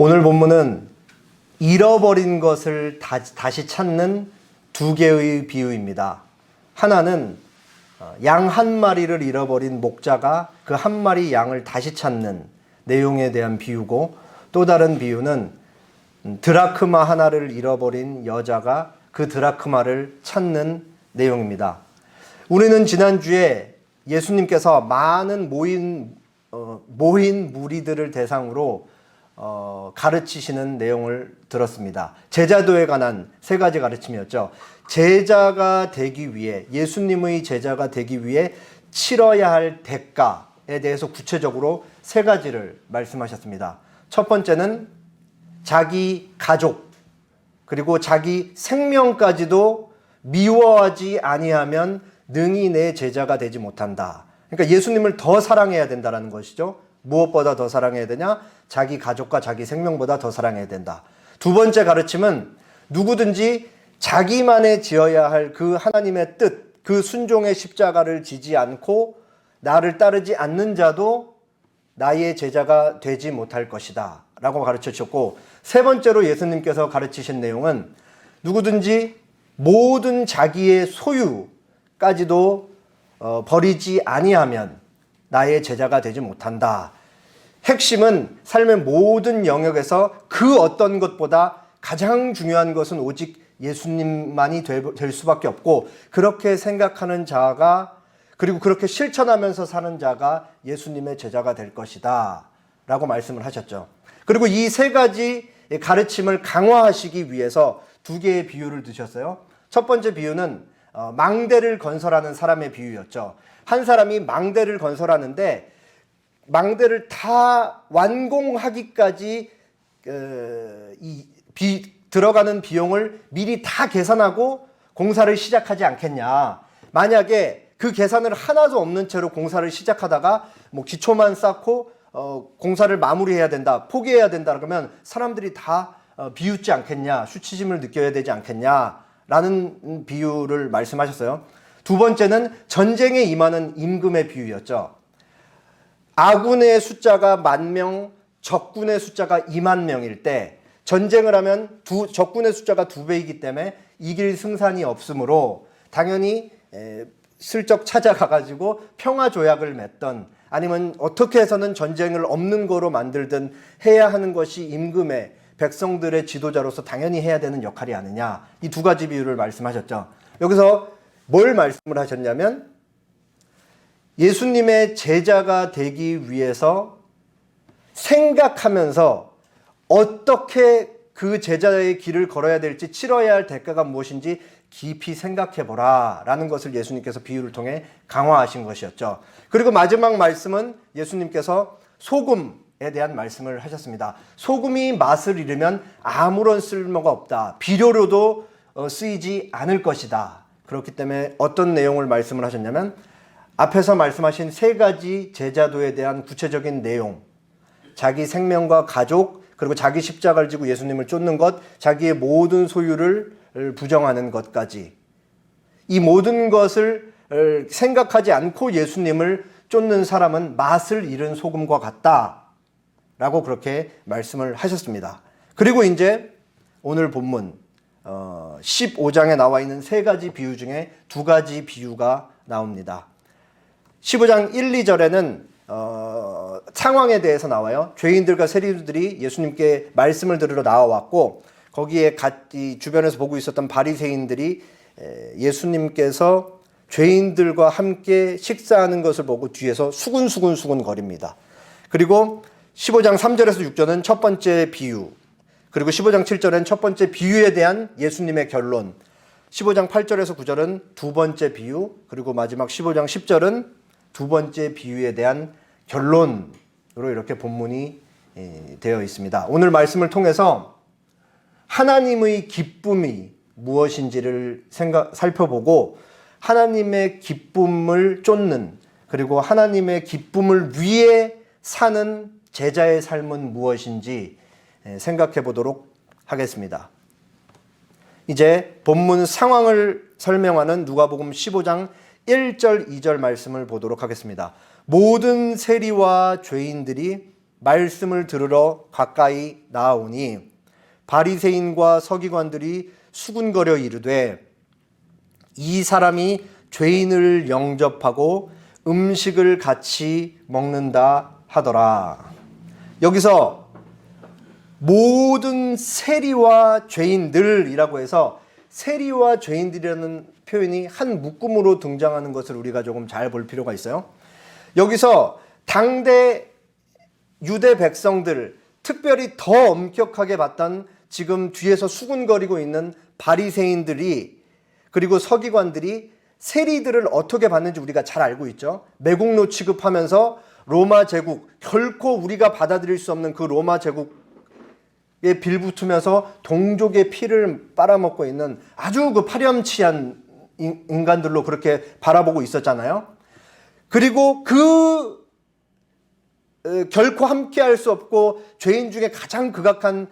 오늘 본문은 잃어버린 것을 다시 찾는 두 개의 비유입니다. 하나는 양 한 마리를 잃어버린 목자가 그 한 마리 양을 다시 찾는 내용에 대한 비유고, 또 다른 비유는 드라크마 하나를 잃어버린 여자가 그 드라크마를 찾는 내용입니다. 우리는 지난주에 예수님께서 많은 모인 무리들을 대상으로 가르치시는 내용을 들었습니다. 제자도에 관한 세 가지 가르침이었죠. 제자가 되기 위해, 예수님의 제자가 되기 위해 치러야 할 대가에 대해서 구체적으로 세 가지를 말씀하셨습니다. 첫 번째는 자기 가족, 그리고 자기 생명까지도 미워하지 아니하면 능히 내 제자가 되지 못한다. 그러니까 예수님을 더 사랑해야 된다는 것이죠. 무엇보다 더 사랑해야 되냐? 자기 가족과 자기 생명보다 더 사랑해야 된다. 두 번째 가르침은 누구든지 자기만의 지어야 할 그 하나님의 뜻, 그 순종의 십자가를 지지 않고 나를 따르지 않는 자도 나의 제자가 되지 못할 것이다 라고 가르쳐 주셨고, 세 번째로 예수님께서 가르치신 내용은 누구든지 모든 자기의 소유까지도 버리지 아니하면 나의 제자가 되지 못한다. 핵심은 삶의 모든 영역에서 그 어떤 것보다 가장 중요한 것은 오직 예수님만이 될 수밖에 없고, 그렇게 생각하는 자가, 그리고 그렇게 실천하면서 사는 자가 예수님의 제자가 될 것이다 라고 말씀을 하셨죠. 그리고 이 세 가지 가르침을 강화하시기 위해서 두 개의 비유를 드셨어요. 첫 번째 비유는 망대를 건설하는 사람의 비유였죠. 한 사람이 망대를 건설하는데 망대를 다 완공하기까지 들어가는 비용을 미리 다 계산하고 공사를 시작하지 않겠냐. 만약에 그 계산을 하나도 없는 채로 공사를 시작하다가 기초만 쌓고 공사를 마무리해야 된다, 포기해야 된다 그러면 사람들이 다 비웃지 않겠냐, 수치심을 느껴야 되지 않겠냐 라는 비유를 말씀하셨어요. 두 번째는 전쟁에 임하는 임금의 비유였죠. 아군의 숫자가 10,000명, 적군의 숫자가 20,000명일 때 전쟁을 하면 적군의 숫자가 2배이기 때문에 이길 승산이 없으므로 당연히 슬쩍 찾아가가지고 평화조약을 맺던, 아니면 어떻게 해서는 전쟁을 없는 거로 만들든 해야 하는 것이 임금의, 백성들의 지도자로서 당연히 해야 되는 역할이 아니냐. 이 두 가지 비유를 말씀하셨죠. 여기서 뭘 말씀을 하셨냐면 예수님의 제자가 되기 위해서 생각하면서 어떻게 그 제자의 길을 걸어야 될지, 치러야 할 대가가 무엇인지 깊이 생각해보라 라는 것을 예수님께서 비유를 통해 강화하신 것이었죠. 그리고 마지막 말씀은 예수님께서 소금에 대한 말씀을 하셨습니다. 소금이 맛을 잃으면 아무런 쓸모가 없다. 비료로도 쓰이지 않을 것이다. 그렇기 때문에 어떤 내용을 말씀을 하셨냐면 앞에서 말씀하신 세 가지 제자도에 대한 구체적인 내용, 자기 생명과 가족, 그리고 자기 십자가를 지고 예수님을 쫓는 것, 자기의 모든 소유를 부정하는 것까지, 이 모든 것을 생각하지 않고 예수님을 쫓는 사람은 맛을 잃은 소금과 같다 라고 그렇게 말씀을 하셨습니다. 그리고 이제 오늘 본문 15장에 나와 있는 세 가지 비유 중에 두 가지 비유가 나옵니다. 15장 1, 2절에는 상황에 대해서 나와요. 죄인들과 세리들이 예수님께 말씀을 들으러 나와왔고, 거기에 주변에서 보고 있었던 바리새인들이 예수님께서 죄인들과 함께 식사하는 것을 보고 뒤에서 수군수군 거립니다. 그리고 15장 3절에서 6절은 첫 번째 비유, 그리고 15장 7절은 첫 번째 비유에 대한 예수님의 결론, 15장 8절에서 9절은 두 번째 비유, 그리고 마지막 15장 10절은 두 번째 비유에 대한 결론으로 이렇게 본문이 되어 있습니다. 오늘 말씀을 통해서 하나님의 기쁨이 무엇인지를 살펴보고, 하나님의 기쁨을 쫓는, 그리고 하나님의 기쁨을 위해 사는 제자의 삶은 무엇인지 생각해 보도록 하겠습니다. 이제 본문 상황을 설명하는 누가복음 15장 1절 2절 말씀을 보도록 하겠습니다. 모든 세리와 죄인들이 말씀을 들으러 가까이 나아오니 바리새인과 서기관들이 수군거려 이르되 이 사람이 죄인을 영접하고 음식을 같이 먹는다 하더라. 여기서 모든 세리와 죄인들이라고 해서 세리와 죄인들이라는 표현이 한 묶음으로 등장하는 것을 우리가 조금 잘 볼 필요가 있어요. 여기서 당대 유대 백성들, 특별히 더 엄격하게 봤던 지금 뒤에서 수군거리고 있는 바리새인들이 그리고 서기관들이 세리들을 어떻게 봤는지 우리가 잘 알고 있죠. 매국노 취급하면서 로마 제국, 결코 우리가 받아들일 수 없는 그 로마 제국에 빌붙으면서 동족의 피를 빨아먹고 있는 아주 그 파렴치한 인간들로 그렇게 바라보고 있었잖아요. 그리고 결코 함께할 수 없고 죄인 중에 가장 극악한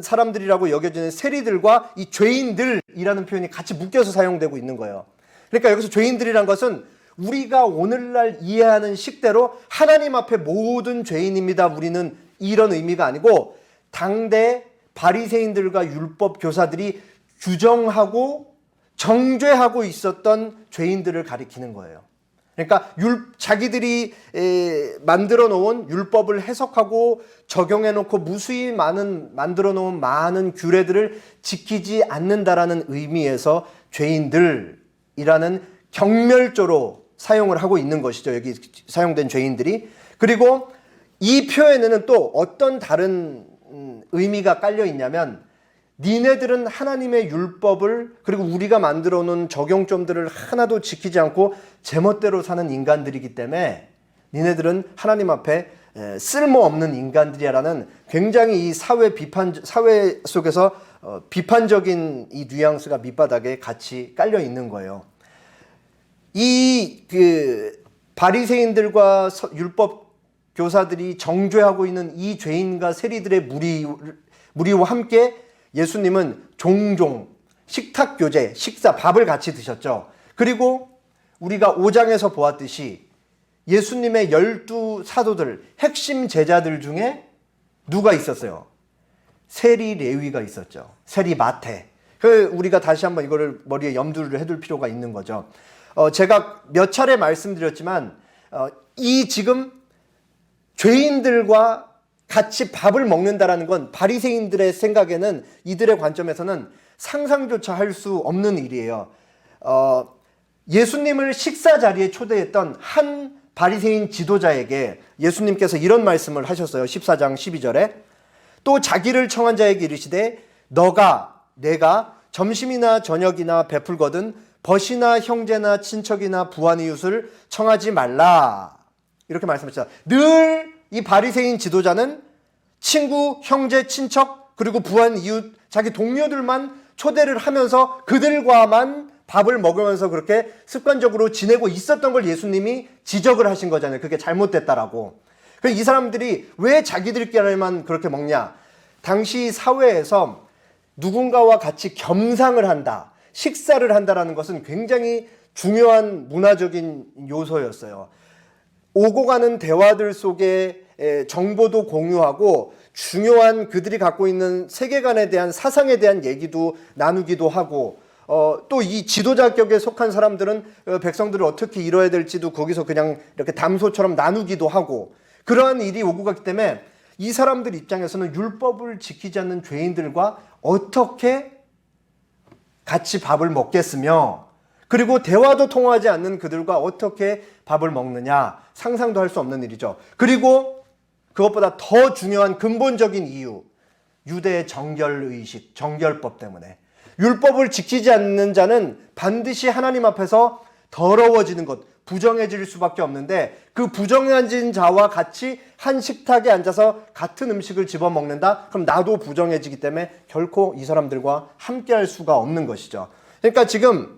사람들이라고 여겨지는 세리들과 이 죄인들이라는 표현이 같이 묶여서 사용되고 있는 거예요. 그러니까 여기서 죄인들이란 것은 우리가 오늘날 이해하는 식대로 하나님 앞에 모든 죄인입니다, 우리는 이런 의미가 아니고 당대 바리새인들과 율법 교사들이 규정하고 정죄하고 있었던 죄인들을 가리키는 거예요. 그러니까 자기들이 만들어 놓은 율법을 해석하고 적용해 놓고 무수히 만들어 놓은 많은 규례들을 지키지 않는다라는 의미에서 죄인들이라는 경멸조로 사용을 하고 있는 것이죠. 여기 사용된 죄인들이. 그리고 이 표현에는 또 어떤 다른 의미가 깔려 있냐면 니네들은 하나님의 율법을 그리고 우리가 만들어 놓은 적용점들을 하나도 지키지 않고 제멋대로 사는 인간들이기 때문에 니네들은 하나님 앞에 쓸모없는 인간들이라는 굉장히 이 사회 속에서 비판적인 이 뉘앙스가 밑바닥에 같이 깔려 있는 거예요. 이 바리새인들과 율법 교사들이 정죄하고 있는 이 죄인과 세리들의 무리와 함께 예수님은 종종 식탁 교제, 식사, 밥을 같이 드셨죠. 그리고 우리가 5장에서 보았듯이 예수님의 12 사도들, 핵심 제자들 중에 누가 있었어요? 세리 레위가 있었죠. 세리 마태. 우리가 다시 한번 이거를 머리에 염두를 해둘 필요가 있는 거죠. 제가 몇 차례 말씀드렸지만 이 지금 죄인들과 같이 밥을 먹는다라는 건 바리새인들의 생각에는 이들의 관점에서는 상상조차 할 수 없는 일이에요. 예수님을 식사 자리에 초대했던 한 바리새인 지도자에게 예수님께서 이런 말씀을 하셨어요. 14장 12절에 또 자기를 청한 자에게 이르시되 내가 점심이나 저녁이나 베풀거든 벗이나 형제나 친척이나 부한 이웃을 청하지 말라. 이렇게 말씀하셨어요. 늘 이 바리새인 지도자는 친구, 형제, 친척 그리고 부한 이웃, 자기 동료들만 초대를 하면서 그들과만 밥을 먹으면서 그렇게 습관적으로 지내고 있었던 걸 예수님이 지적을 하신 거잖아요. 그게 잘못됐다라고. 이 사람들이 왜 자기들끼리만 그렇게 먹냐? 당시 사회에서 누군가와 같이 겸상을 한다, 식사를 한다라는 것은 굉장히 중요한 문화적인 요소였어요. 오고 가는 대화들 속에 정보도 공유하고 중요한 그들이 갖고 있는 세계관에 대한 사상에 대한 얘기도 나누기도 하고 또 이 지도자격에 속한 사람들은 백성들을 어떻게 이뤄야 될지도 거기서 그냥 이렇게 담소처럼 나누기도 하고 그러한 일이 오고 갔기 때문에 이 사람들 입장에서는 율법을 지키지 않는 죄인들과 어떻게 같이 밥을 먹겠으며 그리고 대화도 통하지 않는 그들과 어떻게 밥을 먹느냐 상상도 할 수 없는 일이죠. 그리고 그것보다 더 중요한 근본적인 이유, 유대의 정결의식, 정결법 때문에 율법을 지키지 않는 자는 반드시 하나님 앞에서 더러워지는 것, 부정해질 수밖에 없는데 그 부정해진 자와 같이 한 식탁에 앉아서 같은 음식을 집어먹는다? 그럼 나도 부정해지기 때문에 결코 이 사람들과 함께할 수가 없는 것이죠. 그러니까 지금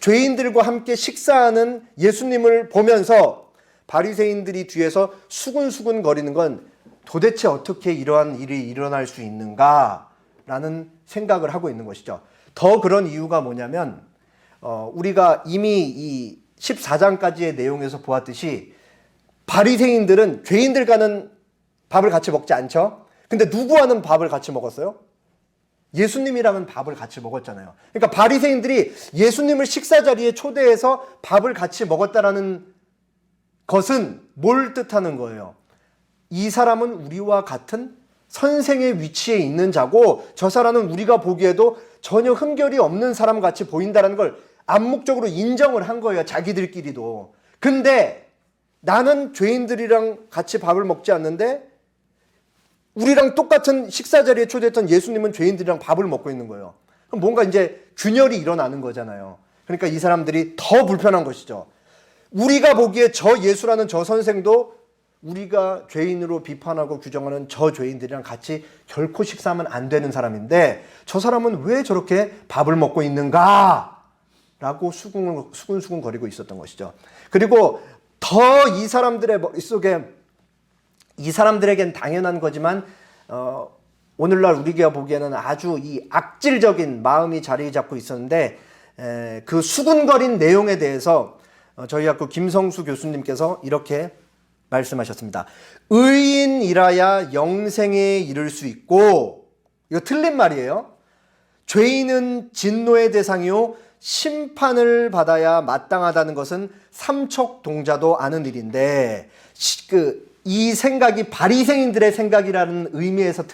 죄인들과 함께 식사하는 예수님을 보면서 바리새인들이 뒤에서 수근수근 거리는 건 도대체 어떻게 이러한 일이 일어날 수 있는가라는 생각을 하고 있는 것이죠. 더 그런 이유가 뭐냐면 우리가 이미 이 14장까지의 내용에서 보았듯이 바리새인들은 죄인들과는 밥을 같이 먹지 않죠. 근데 누구와는 밥을 같이 먹었어요? 예수님이랑은 밥을 같이 먹었잖아요. 그러니까 바리새인들이 예수님을 식사 자리에 초대해서 밥을 같이 먹었다라는 것은 뭘 뜻하는 거예요? 이 사람은 우리와 같은 선생의 위치에 있는 자고 저 사람은 우리가 보기에도 전혀 흠결이 없는 사람 같이 보인다는 걸 암묵적으로 인정을 한 거예요. 자기들끼리도. 근데 나는 죄인들이랑 같이 밥을 먹지 않는데 우리랑 똑같은 식사 자리에 초대했던 예수님은 죄인들이랑 밥을 먹고 있는 거예요. 그럼 뭔가 이제 균열이 일어나는 거잖아요. 그러니까 이 사람들이 더 불편한 것이죠. 우리가 보기에 저 예수라는 저 선생도 우리가 죄인으로 비판하고 규정하는 저 죄인들이랑 같이 결코 식사하면 안 되는 사람인데 저 사람은 왜 저렇게 밥을 먹고 있는가? 라고 수근수근 거리고 있었던 것이죠. 그리고 더 이 사람들의 머릿속에 이 사람들에겐 당연한 거지만 오늘날 우리가 보기에는 아주 이 악질적인 마음이 자리 잡고 있었는데 그 수군거린 내용에 대해서 저희 학교 김성수 교수님께서 이렇게 말씀하셨습니다. 의인이라야 영생에 이를 수 있고, 이거 틀린 말이에요. 죄인은 진노의 대상이요 심판을 받아야 마땅하다는 것은 삼척동자도 아는 일인데 이 생각이 바리새인들의 생각이라는 의미에서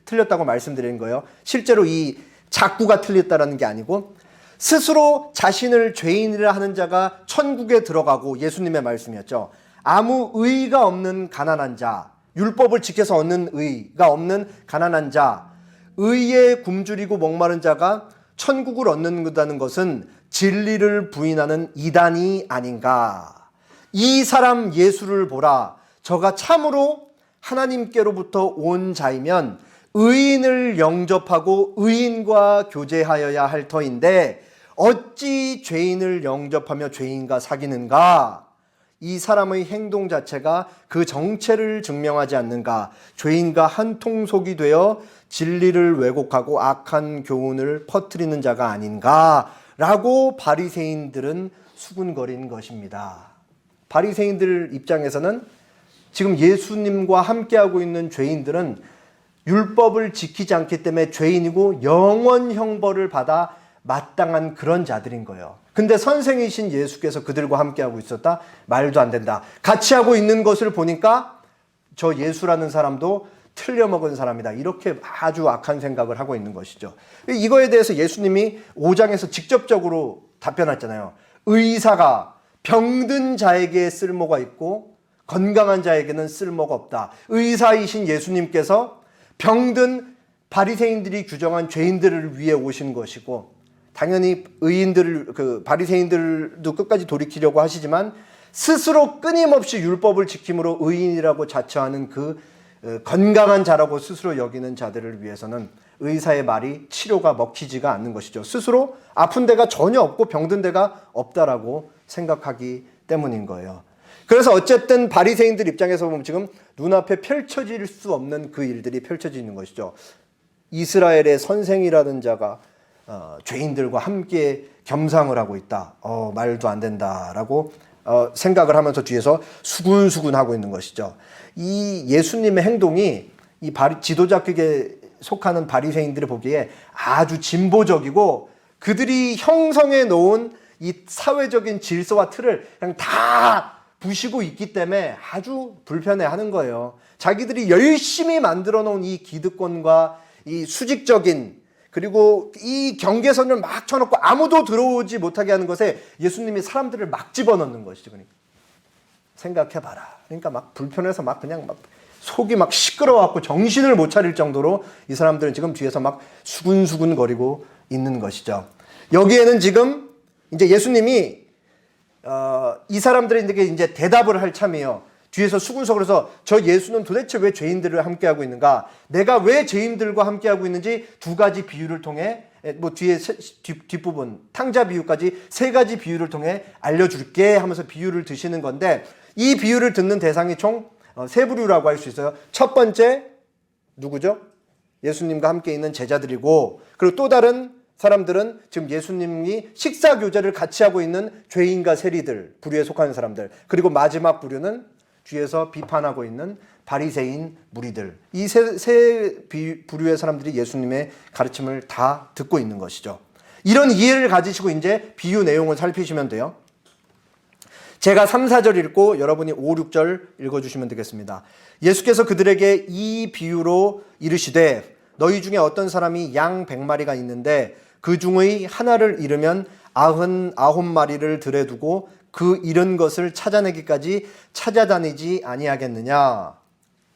틀렸다고 말씀드리는 거예요. 실제로 이 작구가 틀렸다라는 게 아니고 스스로 자신을 죄인이라 하는 자가 천국에 들어가고 예수님의 말씀이었죠. 아무 의의가 없는 가난한 자, 율법을 지켜서 얻는 의의가 없는 가난한 자, 의에 굶주리고 목마른 자가 천국을 얻는다는 것은 진리를 부인하는 이단이 아닌가. 이 사람 예수를 보라. 저가 참으로 하나님께로부터 온 자이면 의인을 영접하고 의인과 교제하여야 할 터인데 어찌 죄인을 영접하며 죄인과 사귀는가? 이 사람의 행동 자체가 그 정체를 증명하지 않는가? 죄인과 한통속이 되어 진리를 왜곡하고 악한 교훈을 퍼뜨리는 자가 아닌가? 라고 바리새인들은 수군거린 것입니다. 바리새인들 입장에서는 지금 예수님과 함께하고 있는 죄인들은 율법을 지키지 않기 때문에 죄인이고 영원 형벌을 받아 마땅한 그런 자들인 거예요. 근데 선생이신 예수께서 그들과 함께하고 있었다? 말도 안 된다. 같이 하고 있는 것을 보니까 저 예수라는 사람도 틀려먹은 사람이다. 이렇게 아주 악한 생각을 하고 있는 것이죠. 이거에 대해서 예수님이 5장에서 직접적으로 답변했잖아요. 의사가 병든 자에게 쓸모가 있고 건강한 자에게는 쓸모가 없다. 의사이신 예수님께서 병든 바리새인들이 규정한 죄인들을 위해 오신 것이고 당연히 바리새인들도 끝까지 돌이키려고 하시지만 스스로 끊임없이 율법을 지킴으로 의인이라고 자처하는 그 건강한 자라고 스스로 여기는 자들을 위해서는 의사의 말이 치료가 먹히지가 않는 것이죠. 스스로 아픈 데가 전혀 없고 병든 데가 없다라고 생각하기 때문인 거예요. 그래서 어쨌든 바리새인들 입장에서 보면 지금 눈앞에 펼쳐질 수 없는 그 일들이 펼쳐지는 것이죠. 이스라엘의 선생이라는 자가 죄인들과 함께 겸상을 하고 있다. 말도 안 된다라고 생각을 하면서 뒤에서 수군수군 하고 있는 것이죠. 이 예수님의 행동이 이 지도자격에 속하는 바리새인들이 보기에 아주 진보적이고 그들이 형성해 놓은 이 사회적인 질서와 틀을 그냥 다 부시고 있기 때문에 아주 불편해하는 거예요. 자기들이 열심히 만들어 놓은 이 기득권과 이 수직적인 그리고 이 경계선을 막 쳐놓고 아무도 들어오지 못하게 하는 것에 예수님이 사람들을 막 집어넣는 것이죠. 그러니까 생각해봐라. 그러니까 막 불편해서 막 그냥 막 속이 막 시끄러워갖고 정신을 못 차릴 정도로 이 사람들은 지금 뒤에서 막 수군수군 거리고 있는 것이죠. 여기에는 지금 이제 예수님이 이 사람들에게 이제 대답을 할 참이에요. 뒤에서 수군석으로서 저 예수는 도대체 왜 죄인들을 함께하고 있는가? 내가 왜 죄인들과 함께하고 있는지 두 가지 비유를 통해 뒤에 뒷부분 탕자 비유까지 세 가지 비유를 통해 알려줄게 하면서 비유를 드시는 건데 이 비유를 듣는 대상이 총 세 부류라고 할 수 있어요. 첫 번째 누구죠? 예수님과 함께 있는 제자들이고 그리고 또 다른 사람들은 지금 예수님이 식사 교제를 같이 하고 있는 죄인과 세리들 부류에 속하는 사람들 그리고 마지막 부류는 뒤에서 비판하고 있는 바리새인 무리들, 이 세 부류의 사람들이 예수님의 가르침을 다 듣고 있는 것이죠. 이런 이해를 가지시고 이제 비유 내용을 살피시면 돼요. 제가 3, 4절 읽고 여러분이 5, 6절 읽어주시면 되겠습니다. 예수께서 그들에게 이 비유로 이르시되 너희 중에 어떤 사람이 양 100마리가 있는데 그 중의 하나를 잃으면 99마리를 들에 두고 그 잃은 것을 찾아내기까지 찾아다니지 아니하겠느냐.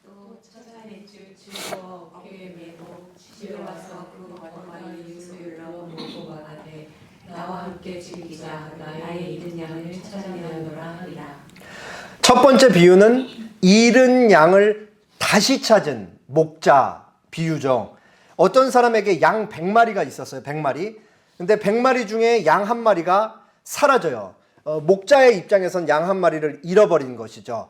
또 찾아낼 줄 즐거워 어깨에 메고 집에 와서 그 100마리 유수를 넣어 놓고 말하되 나와 함께 즐기자 나의 잃은 양을 찾아내노라 하리라. 첫 번째 비유는 잃은 양을 다시 찾은 목자 비유죠. 어떤 사람에게 양 100마리가 있었어요. 100마리. 근데 100마리 중에 양 한 마리가 사라져요. 목자의 입장에선 양 한 마리를 잃어버린 것이죠.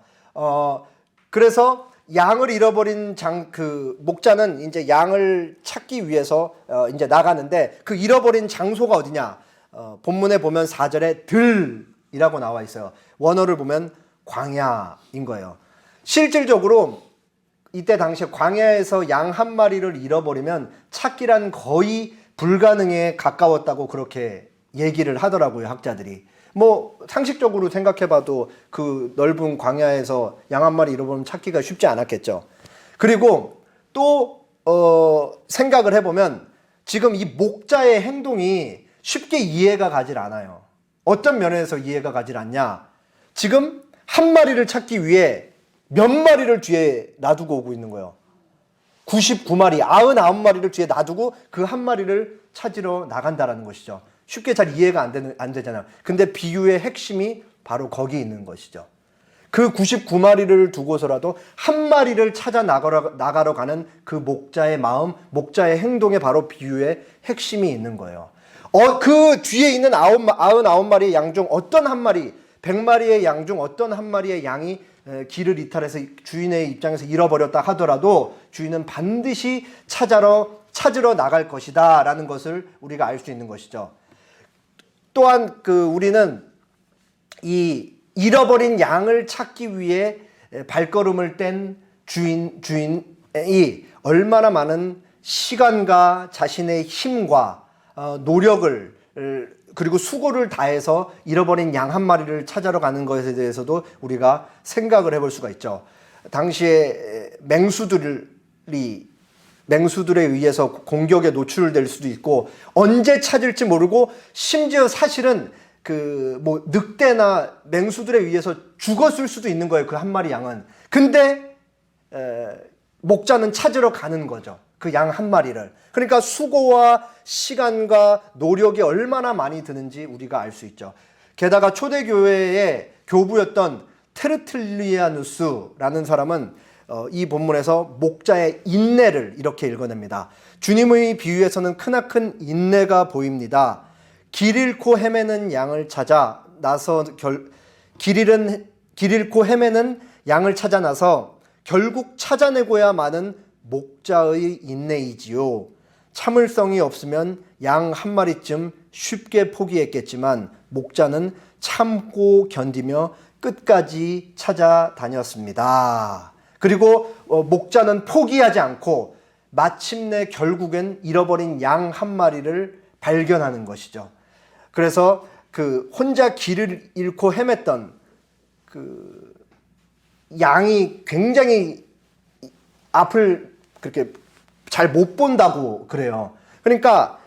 그래서 양을 잃어버린 목자는 이제 양을 찾기 위해서 이제 나가는데 그 잃어버린 장소가 어디냐? 본문에 보면 4절에 들이라고 나와 있어요. 원어를 보면 광야인 거예요. 실질적으로 이때 당시에 광야에서 양 한 마리를 잃어버리면 찾기란 거의 불가능에 가까웠다고 그렇게 얘기를 하더라고요, 학자들이. 뭐 상식적으로 생각해봐도 그 넓은 광야에서 양 한 마리 잃어버리면 찾기가 쉽지 않았겠죠. 그리고 또 생각을 해보면 지금 이 목자의 행동이 쉽게 이해가 가질 않아요. 어떤 면에서 이해가 가질 않냐? 지금 한 마리를 찾기 위해 몇 마리를 뒤에 놔두고 오고 있는 거예요. 99마리, 99마리를 뒤에 놔두고 그 한 마리를 찾으러 나간다라는 것이죠. 쉽게 잘 이해가 안 되잖아요. 근데 비유의 핵심이 바로 거기 있는 것이죠. 그 99마리를 두고서라도 한 마리를 찾아 나가러 가는 그 목자의 마음, 목자의 행동에 바로 비유의 핵심이 있는 거예요. 그 뒤에 있는 99마리의 양 중 어떤 한 마리, 100마리의 양 중 어떤 한 마리의 양이 길을 이탈해서 주인의 입장에서 잃어버렸다 하더라도 주인은 반드시 찾으러 나갈 것이다 라는 것을 우리가 알 수 있는 것이죠. 또한 우리는 이 잃어버린 양을 찾기 위해 발걸음을 뗀 주인이 얼마나 많은 시간과 자신의 힘과 노력을 그리고 수고를 다해서 잃어버린 양 한 마리를 찾아러 가는 것에 대해서도 우리가 생각을 해볼 수가 있죠. 당시에 맹수들에 의해서 공격에 노출될 수도 있고 언제 찾을지 모르고 심지어 사실은 늑대나 맹수들에 의해서 죽었을 수도 있는 거예요. 그 한 마리 양은. 근데 목자는 찾으러 가는 거죠. 그 양 한 마리를. 그러니까 수고와 시간과 노력이 얼마나 많이 드는지 우리가 알 수 있죠. 게다가 초대교회의 교부였던 테르툴리아누스라는 사람은 이 본문에서 목자의 인내를 이렇게 읽어냅니다. 주님의 비유에서는 크나큰 인내가 보입니다. 길 잃고 헤매는 양을 찾아 나서 길 잃고 헤매는 양을 찾아 나서 결국 찾아내고야 마는 목자의 인내이지요. 참을성이 없으면 양 한 마리쯤 쉽게 포기했겠지만 목자는 참고 견디며 끝까지 찾아다녔습니다. 그리고 목자는 포기하지 않고 마침내 결국엔 잃어버린 양 한 마리를 발견하는 것이죠. 그래서 혼자 길을 잃고 헤맸던 양이 굉장히 앞을 그렇게 잘 못 본다고 그래요. 그러니까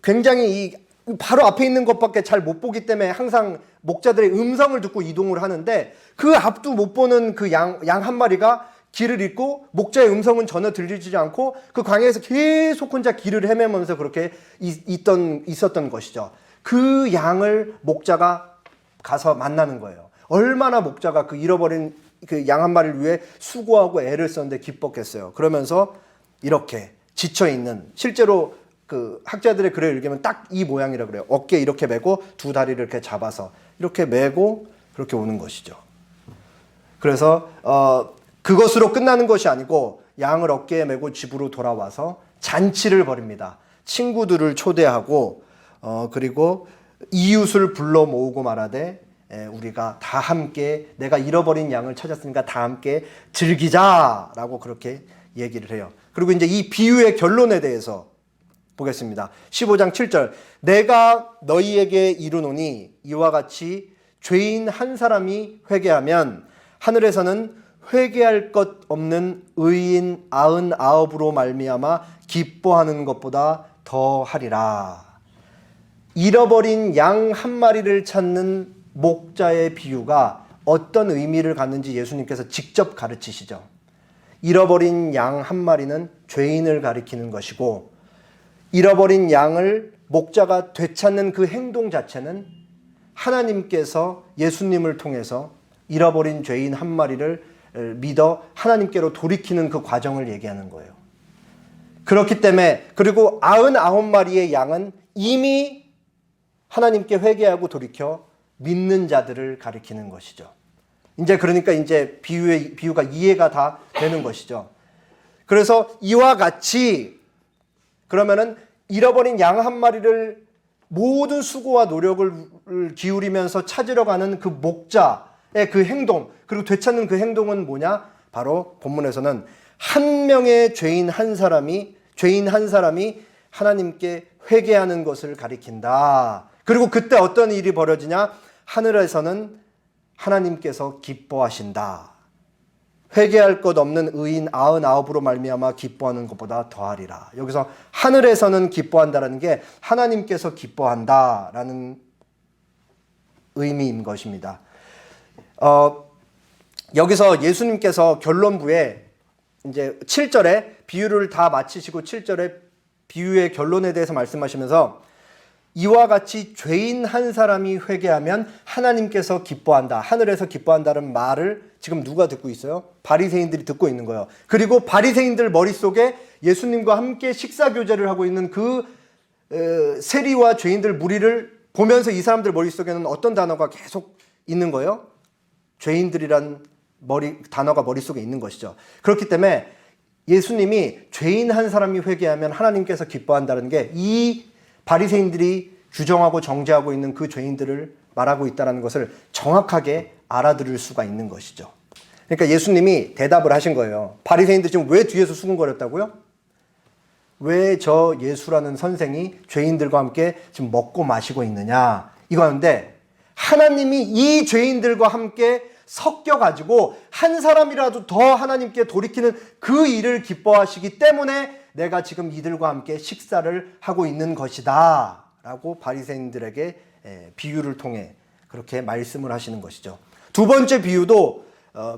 굉장히 바로 앞에 있는 것밖에 잘 못 보기 때문에 항상 목자들의 음성을 듣고 이동을 하는데 그 앞도 못 보는 그 양 한 마리가 길을 잃고 목자의 음성은 전혀 들리지 않고 그 광야에서 계속 혼자 길을 헤매면서 그렇게 있었던 것이죠. 그 양을 목자가 가서 만나는 거예요. 얼마나 목자가 그 잃어버린 그 양 한 마리를 위해 수고하고 애를 썼는데 기뻤겠어요. 그러면서 이렇게 지쳐있는, 실제로 그 학자들의 글을 읽으면 딱 이 모양이라고 그래요. 어깨에 이렇게 메고 두 다리를 이렇게 잡아서 이렇게 메고 그렇게 오는 것이죠. 그래서 그것으로 끝나는 것이 아니고 양을 어깨에 메고 집으로 돌아와서 잔치를 벌입니다. 친구들을 초대하고 그리고 이웃을 불러 모으고 말하되 우리가 다 함께 내가 잃어버린 양을 찾았으니까 다 함께 즐기자라고 그렇게 얘기를 해요. 그리고 이제 이 비유의 결론에 대해서 보겠습니다. 15장 7절. 내가 너희에게 이르노니 이와 같이 죄인 한 사람이 회개하면 하늘에서는 회개할 것 없는 의인 99으로 말미암아 기뻐하는 것보다 더하리라. 잃어버린 양 한 마리를 찾는 목자의 비유가 어떤 의미를 갖는지 예수님께서 직접 가르치시죠. 잃어버린 양 한 마리는 죄인을 가리키는 것이고, 잃어버린 양을 목자가 되찾는 그 행동 자체는 하나님께서 예수님을 통해서 잃어버린 죄인 한 마리를 믿어 하나님께로 돌이키는 그 과정을 얘기하는 거예요. 그렇기 때문에, 그리고 99마리의 양은 이미 하나님께 회개하고 돌이켜 믿는 자들을 가리키는 것이죠. 그러니까 비유가 이해가 다 되는 것이죠. 그래서 이와 같이 그러면은 잃어버린 양 한 마리를 모든 수고와 노력을 기울이면서 찾으러 가는 그 목자의 그 행동, 그리고 되찾는 그 행동은 뭐냐? 바로 본문에서는 한 명의 죄인 한 사람이 하나님께 회개하는 것을 가리킨다. 그리고 그때 어떤 일이 벌어지냐? 하늘에서는 하나님께서 기뻐하신다. 회개할 것 없는 의인 99으로 말미암아 기뻐하는 것보다 더하리라. 여기서 하늘에서는 기뻐한다라는 게 하나님께서 기뻐한다라는 의미인 것입니다. 여기서 예수님께서 결론부에 이제 7절에 비유를 다 마치시고 7절에 비유의 결론에 대해서 말씀하시면서 이와 같이 죄인 한 사람이 회개하면 하나님께서 기뻐한다. 하늘에서 기뻐한다는 말을 지금 누가 듣고 있어요? 바리새인들이 듣고 있는 거예요. 그리고 바리새인들 머릿속에 예수님과 함께 식사교제를 하고 있는 그 세리와 죄인들 무리를 보면서 이 사람들 머릿속에는 어떤 단어가 계속 있는 거예요? 죄인들이란 단어가 머릿속에 있는 것이죠. 그렇기 때문에 예수님이 죄인 한 사람이 회개하면 하나님께서 기뻐한다는 게 이 바리새인들이 규정하고 정죄하고 있는 그 죄인들을 말하고 있다는 것을 정확하게 알아들을 수가 있는 것이죠. 그러니까 예수님이 대답을 하신 거예요. 바리새인들 지금 왜 뒤에서 수군거렸다고요? 왜 저 예수라는 선생이 죄인들과 함께 지금 먹고 마시고 있느냐 이거였는데, 하나님이 이 죄인들과 함께 섞여가지고 한 사람이라도 더 하나님께 돌이키는 그 일을 기뻐하시기 때문에 내가 지금 이들과 함께 식사를 하고 있는 것이다 라고 바리새인들에게 비유를 통해 그렇게 말씀을 하시는 것이죠. 두 번째 비유도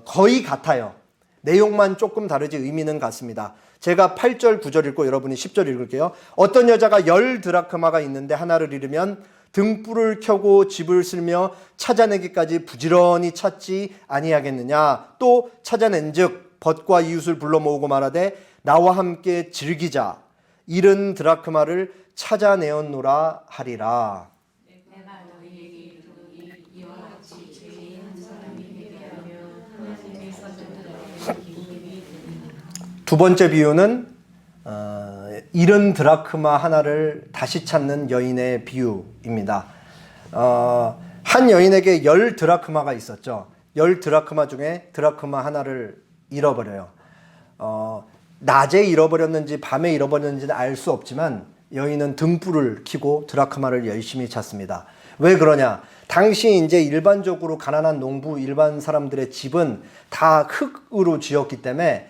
거의 같아요. 내용만 조금 다르지 의미는 같습니다. 제가 8절 9절 읽고 여러분이 10절 읽을게요. 어떤 여자가 10드라크마가 있는데 하나를 잃으면 등불을 켜고 집을 쓸며 찾아내기까지 부지런히 찾지 아니하겠느냐. 또 찾아낸즉 벗과 이웃을 불러 모으고 말하되 나와 함께 즐기자. 잃은 드라크마를 찾아내었노라 하리라. 내가 너희에게 이르노니 이와 같이 죄인 한 사람이 회개하며 하나님께서 저들에게 기쁨이 되느니라. 두 번째 비유는 잃은 드라크마 하나를 다시 찾는 여인의 비유입니다. 한 여인에게 10드라크마가 있었죠. 10드라크마 중에 드라크마 하나를 잃어버려요. 낮에 잃어버렸는지 밤에 잃어버렸는지는 알 수 없지만 여인은 등불을 켜고 드라크마를 열심히 찾습니다. 왜 그러냐? 당시 이제 일반적으로 가난한 농부 일반 사람들의 집은 다 흙으로 지었기 때문에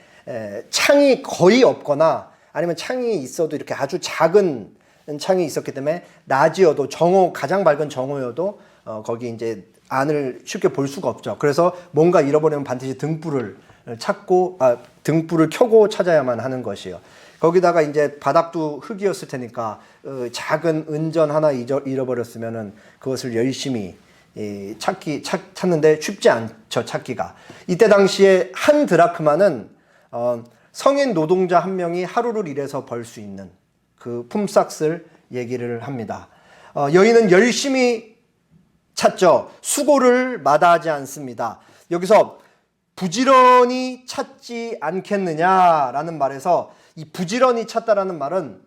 창이 거의 없거나 아니면 창이 있어도 이렇게 아주 작은 창이 있었기 때문에 낮이어도 가장 밝은 정오여도 거기 이제 안을 쉽게 볼 수가 없죠. 그래서 뭔가 잃어버리면 반드시 등불을 켜고 찾아야만 하는 것이에요. 거기다가 이제 바닥도 흙이었을 테니까 작은 은전 하나 잃어버렸으면은 그것을 열심히 찾는데 쉽지 않죠, 찾기가. 이때 당시에 한 드라크마는 성인 노동자 한 명이 하루를 일해서 벌 수 있는 그 품삯을 얘기를 합니다. 여인은 열심히 찾죠. 수고를 마다하지 않습니다. 여기서 부지런히 찾지 않겠느냐라는 말에서 이 부지런히 찾다라는 말은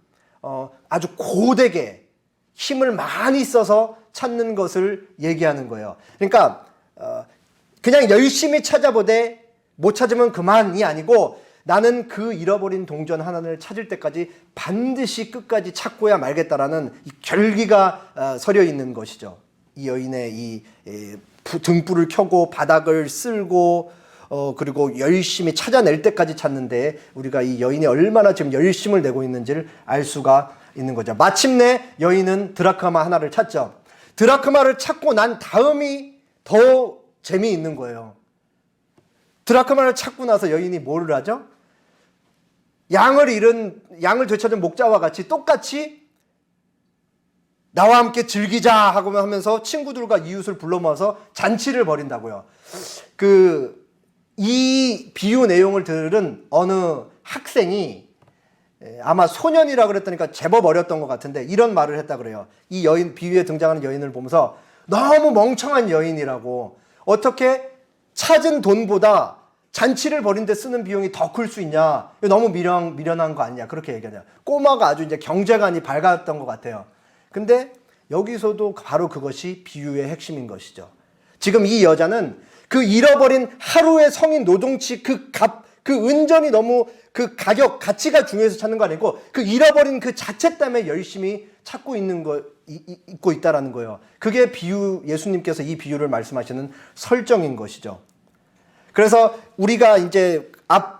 아주 고되게 힘을 많이 써서 찾는 것을 얘기하는 거예요. 그러니까 그냥 열심히 찾아보되 못 찾으면 그만이 아니고 나는 그 잃어버린 동전 하나를 찾을 때까지 반드시 끝까지 찾고야 말겠다라는 이 결기가 서려 있는 것이죠. 이 여인의 이 등불을 켜고 바닥을 쓸고 그리고 열심히 찾아낼 때까지 찾는데 우리가 이 여인이 얼마나 지금 열심을 내고 있는지를 알 수가 있는 거죠. 마침내 여인은 드라크마 하나를 찾죠. 드라크마를 찾고 난 다음이 더 재미있는 거예요. 드라크마를 찾고 나서 여인이 뭐를 하죠? 양을 되찾은 목자와 같이 똑같이 나와 함께 즐기자 하고 하면서 친구들과 이웃을 불러 모아서 잔치를 벌인다고요. 이 비유 내용을 들은 어느 학생이 아마 소년이라 그랬다니까 제법 어렸던 것 같은데 이런 말을 했다 그래요. 이 여인, 비유에 등장하는 여인을 보면서 너무 멍청한 여인이라고, 어떻게 찾은 돈보다 잔치를 벌인 데 쓰는 비용이 더 클 수 있냐, 너무 미련한 거 아니냐, 그렇게 얘기하냐. 꼬마가 아주 이제 경제관이 밝았던 것 같아요. 근데 여기서도 바로 그것이 비유의 핵심인 것이죠. 지금 이 여자는 그 잃어버린 하루의 성인 노동치 그 은전이 너무 그 가치가 중요해서 찾는 거 아니고 그 잃어버린 그 자체 때문에 열심히 찾고 있고 있다라는 거예요. 그게 예수님께서 이 비유를 말씀하시는 설정인 것이죠. 그래서 우리가 이제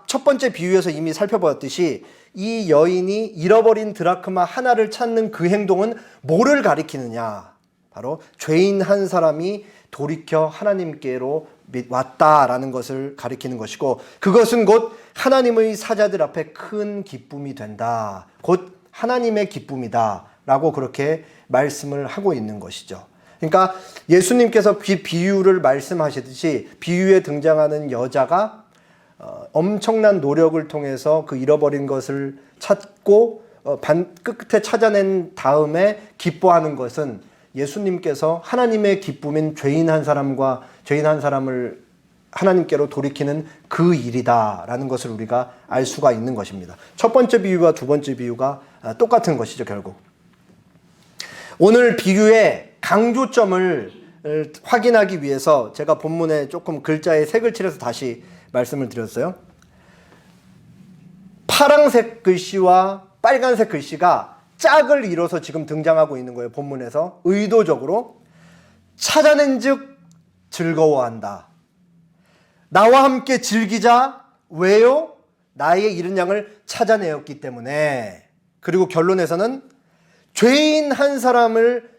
첫 번째 비유에서 이미 살펴보았듯이 이 여인이 잃어버린 드라크마 하나를 찾는 그 행동은 뭐를 가리키느냐? 바로 죄인 한 사람이 돌이켜 하나님께로 왔다라는 것을 가리키는 것이고, 그것은 곧 하나님의 사자들 앞에 큰 기쁨이 된다. 곧 하나님의 기쁨이다. 라고 그렇게 말씀을 하고 있는 것이죠. 그러니까 예수님께서 비유를 말씀하시듯이 비유에 등장하는 여자가 엄청난 노력을 통해서 그 잃어버린 것을 찾고 끝에 찾아낸 다음에 기뻐하는 것은 예수님께서 하나님의 기쁨인 죄인 한 사람을 하나님께로 돌이키는 그 일이다라는 것을 우리가 알 수가 있는 것입니다. 첫 번째 비유와 두 번째 비유가 똑같은 것이죠, 결국. 오늘 비유의 강조점을 확인하기 위해서 제가 본문에 조금 글자에 색을 칠해서 다시 말씀을 드렸어요. 파란색 글씨와 빨간색 글씨가 짝을 이뤄서 지금 등장하고 있는 거예요. 본문에서 의도적으로. 찾아낸 즉 즐거워한다. 나와 함께 즐기자. 왜요? 나의 잃은 양을 찾아내었기 때문에. 그리고 결론에서는 죄인 한 사람을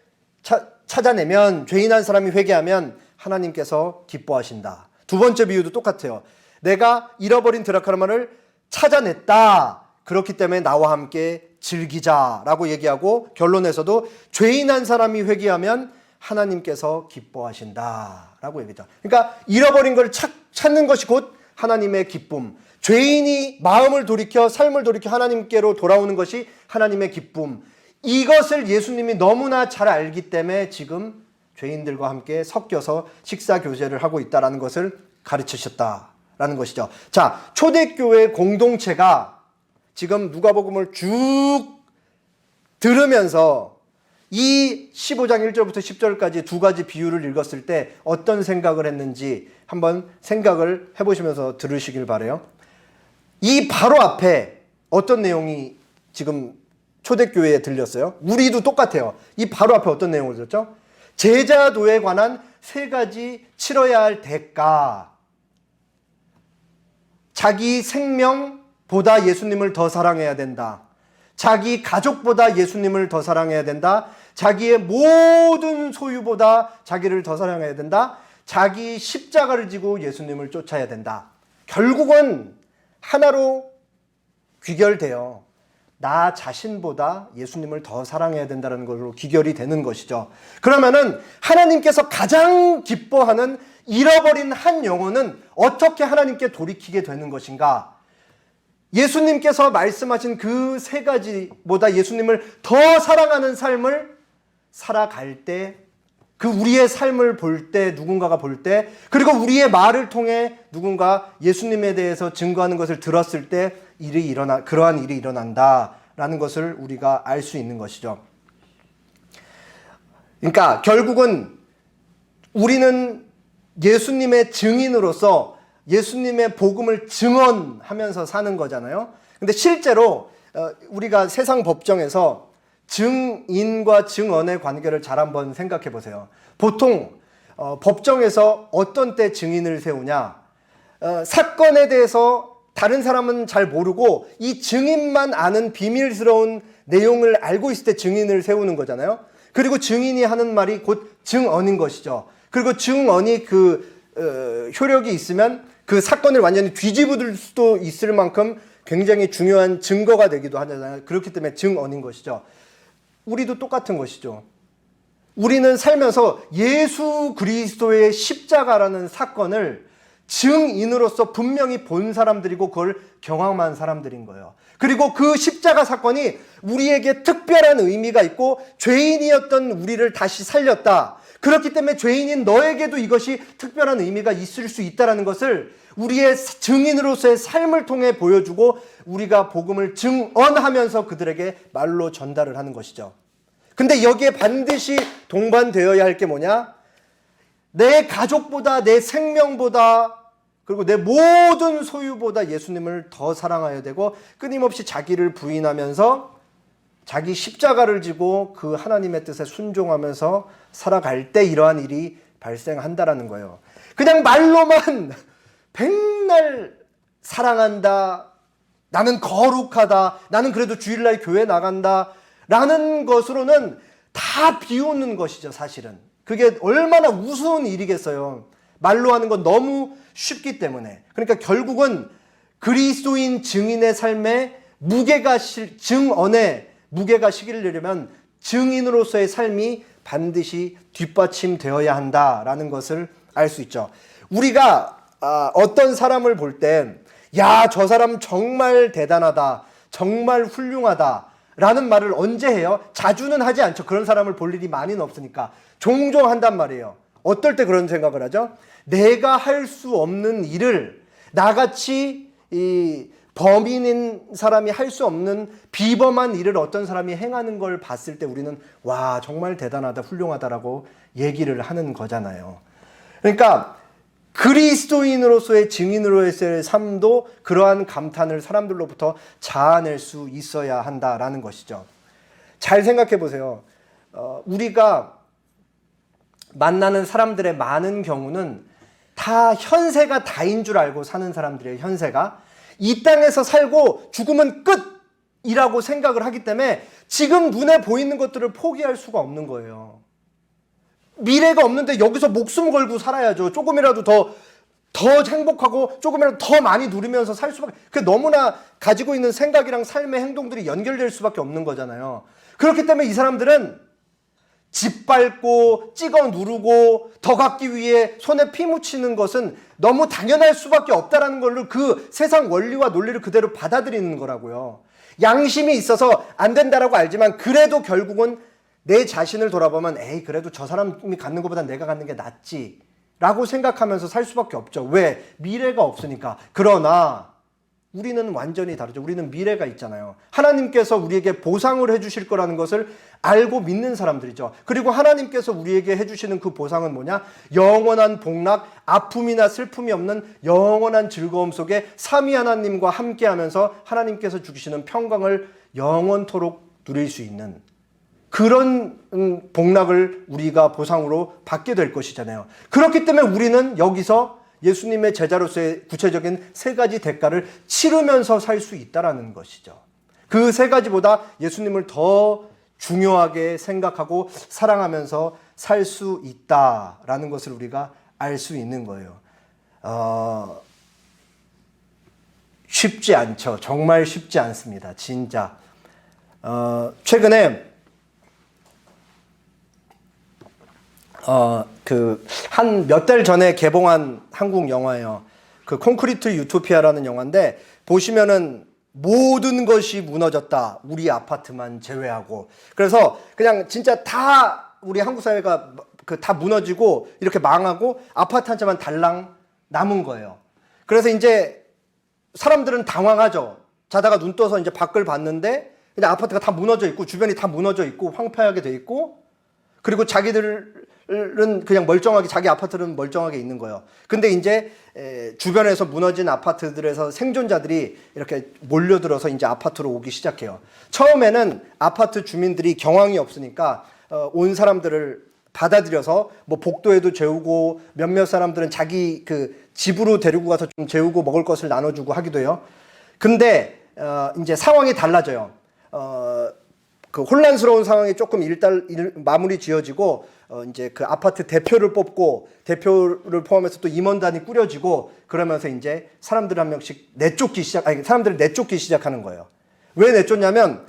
찾아내면, 죄인 한 사람이 회개하면 하나님께서 기뻐하신다. 두 번째 비유도 똑같아요. 내가 잃어버린 드라크마를 찾아냈다. 그렇기 때문에 나와 함께 즐기자라고 얘기하고, 결론에서도 죄인 한 사람이 회개하면 하나님께서 기뻐하신다라고 얘기하죠. 그러니까 잃어버린 걸 찾는 것이 곧 하나님의 기쁨. 죄인이 마음을 돌이켜 삶을 돌이켜 하나님께로 돌아오는 것이 하나님의 기쁨. 이것을 예수님이 너무나 잘 알기 때문에 지금 죄인들과 함께 섞여서 식사 교제를 하고 있다는 것을 가르치셨다라는 것이죠. 자, 초대교회 공동체가 지금 누가복음을 쭉 들으면서 이 15장 1절부터 10절까지 두 가지 비유를 읽었을 때 어떤 생각을 했는지 한번 생각을 해보시면서 들으시길 바라요. 이 바로 앞에 어떤 내용이 지금 초대교회에 들렸어요? 우리도 똑같아요. 이 바로 앞에 어떤 내용을 들었죠? 제자도에 관한 세 가지 치러야 할 대가. 자기 생명보다 예수님을 더 사랑해야 된다. 자기 가족보다 예수님을 더 사랑해야 된다. 자기의 모든 소유보다 자기를 더 사랑해야 된다. 자기 십자가를 지고 예수님을 쫓아야 된다. 결국은 하나로 귀결돼요. 나 자신보다 예수님을 더 사랑해야 된다는 걸로 귀결이 되는 것이죠. 그러면은 하나님께서 가장 기뻐하는 잃어버린 한 영혼은 어떻게 하나님께 돌이키게 되는 것인가? 예수님께서 말씀하신 그 세 가지보다 예수님을 더 사랑하는 삶을 살아갈 때, 그 우리의 삶을 볼 때, 누군가가 볼 때, 그리고 우리의 말을 통해 누군가 예수님에 대해서 증거하는 것을 들었을 때 그러한 일이 일어난다라는 것을 우리가 알 수 있는 것이죠. 그러니까 결국은 우리는 예수님의 증인으로서 예수님의 복음을 증언하면서 사는 거잖아요. 근데 실제로 우리가 세상 법정에서 증인과 증언의 관계를 잘 한번 생각해 보세요. 보통 법정에서 어떤 때 증인을 세우냐? 사건에 대해서 다른 사람은 잘 모르고 이 증인만 아는 비밀스러운 내용을 알고 있을 때 증인을 세우는 거잖아요. 그리고 증인이 하는 말이 곧 증언인 것이죠. 그리고 증언이 효력이 있으면 그 사건을 완전히 뒤집을 수도 있을 만큼 굉장히 중요한 증거가 되기도 하잖아요. 그렇기 때문에 증언인 것이죠. 우리도 똑같은 것이죠. 우리는 살면서 예수 그리스도의 십자가라는 사건을 증인으로서 분명히 본 사람들이고 그걸 경험한 사람들인 거예요. 그리고 그 십자가 사건이 우리에게 특별한 의미가 있고 죄인이었던 우리를 다시 살렸다. 그렇기 때문에 죄인인 너에게도 이것이 특별한 의미가 있을 수 있다는 것을 우리의 증인으로서의 삶을 통해 보여주고 우리가 복음을 증언하면서 그들에게 말로 전달을 하는 것이죠. 근데 여기에 반드시 동반되어야 할 게 뭐냐? 내 가족보다 내 생명보다 그리고 내 모든 소유보다 예수님을 더 사랑해야 되고 끊임없이 자기를 부인하면서 자기 십자가를 지고 그 하나님의 뜻에 순종하면서 살아갈 때 이러한 일이 발생한다라는 거예요. 그냥 말로만 백날 사랑한다, 나는 거룩하다, 나는 그래도 주일날 교회 나간다 라는 것으로는 다 비우는 것이죠. 사실은 그게 얼마나 우스운 일이겠어요. 말로 하는 건 너무 쉽기 때문에. 그러니까 결국은 그리스도인 증인의 삶에 증언에 무게가 실리려면 증인으로서의 삶이 반드시 뒷받침되어야 한다라는 것을 알 수 있죠. 우리가 어떤 사람을 볼 때 야, 저 사람 정말 대단하다, 정말 훌륭하다 라는 말을 언제 해요? 자주는 하지 않죠. 그런 사람을 볼 일이 많이는 없으니까. 종종 한단 말이에요. 어떨 때 그런 생각을 하죠? 내가 할 수 없는 일을 나같이 이 범인인 사람이 할 수 없는 비범한 일을 어떤 사람이 행하는 걸 봤을 때 우리는 와, 정말 대단하다, 훌륭하다라고 얘기를 하는 거잖아요. 그러니까 그리스도인으로서의 증인으로서의 삶도 그러한 감탄을 사람들로부터 자아낼 수 있어야 한다라는 것이죠. 잘 생각해 보세요. 우리가 만나는 사람들의 많은 경우는 다 현세가 다인 줄 알고 사는 사람들의 현세가 이 땅에서 살고 죽으면 끝이라고 생각을 하기 때문에 지금 눈에 보이는 것들을 포기할 수가 없는 거예요. 미래가 없는데 여기서 목숨 걸고 살아야죠. 조금이라도 더 행복하고 조금이라도 더 많이 누리면서 살 수밖에. 그게 너무나 가지고 있는 생각이랑 삶의 행동들이 연결될 수밖에 없는 거잖아요. 그렇기 때문에 이 사람들은 짓밟고 찍어 누르고 더 갖기 위해 손에 피 묻히는 것은 너무 당연할 수밖에 없다라는 걸로 그 세상 원리와 논리를 그대로 받아들이는 거라고요. 양심이 있어서 안 된다라고 알지만 그래도 결국은 내 자신을 돌아보면 에이 그래도 저 사람이 갖는 것보다 내가 갖는 게 낫지 라고 생각하면서 살 수밖에 없죠. 왜? 미래가 없으니까. 그러나 우리는 완전히 다르죠. 우리는 미래가 있잖아요. 하나님께서 우리에게 보상을 해주실 거라는 것을 알고 믿는 사람들이죠. 그리고 하나님께서 우리에게 해주시는 그 보상은 뭐냐? 영원한 복락, 아픔이나 슬픔이 없는 영원한 즐거움 속에 삼위 하나님과 함께하면서 하나님께서 주시는 평강을 영원토록 누릴 수 있는 그런 복락을 우리가 보상으로 받게 될 것이잖아요. 그렇기 때문에 우리는 여기서 예수님의 제자로서의 구체적인 세 가지 대가를 치르면서 살 수 있다는 것이죠. 그 세 가지보다 예수님을 더 중요하게 생각하고 사랑하면서 살 수 있다라는 것을 우리가 알 수 있는 거예요. 쉽지 않죠. 정말 쉽지 않습니다. 진짜. 최근에 한 몇 달 전에 개봉한 한국 영화예요. 그 콘크리트 유토피아라는 영화인데 보시면은 모든 것이 무너졌다. 우리 아파트만 제외하고. 그래서 그냥 진짜 다 우리 한국 사회가 다 무너지고 이렇게 망하고 아파트 한 채만 달랑 남은 거예요. 그래서 이제 사람들은 당황하죠. 자다가 눈 떠서 이제 밖을 봤는데 그냥 아파트가 다 무너져 있고 주변이 다 무너져 있고 황폐하게 돼 있고 그리고 자기들은 그냥 멀쩡하게 자기 아파트는 멀쩡하게 있는 거예요. 근데 이제 주변에서 무너진 아파트들에서 생존자들이 이렇게 몰려들어서 이제 아파트로 오기 시작해요. 처음에는 아파트 주민들이 경황이 없으니까 온 사람들을 받아들여서 뭐 복도에도 재우고 몇몇 사람들은 자기 그 집으로 데리고 가서 좀 재우고 먹을 것을 나눠주고 하기도 해요. 근데 이제 상황이 달라져요. 그 혼란스러운 상황이 조금 마무리 지어지고 이제 그 아파트 대표를 뽑고 대표를 포함해서 또 임원단이 꾸려지고 그러면서 이제 사람들 한 명씩 사람들을 내쫓기 시작하는 거예요. 왜 내쫓냐면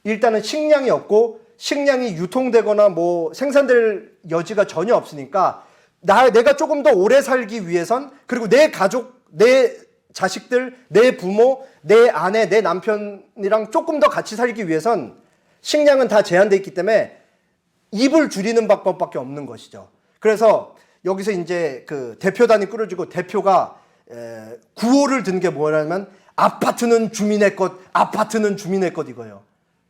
일단은 식량이 없고 식량이 유통되거나 뭐 생산될 여지가 전혀 없으니까 내가 조금 더 오래 살기 위해선 그리고 내 가족, 내 자식들, 내 부모, 내 아내, 내 남편이랑 조금 더 같이 살기 위해선 식량은 다 제한되어 있기 때문에 입을 줄이는 방법밖에 없는 것이죠. 그래서 여기서 이제 그 대표단이 꾸려지고 대표가 구호를 든 게 뭐냐면 아파트는 주민의 것, 아파트는 주민의 것 이거예요.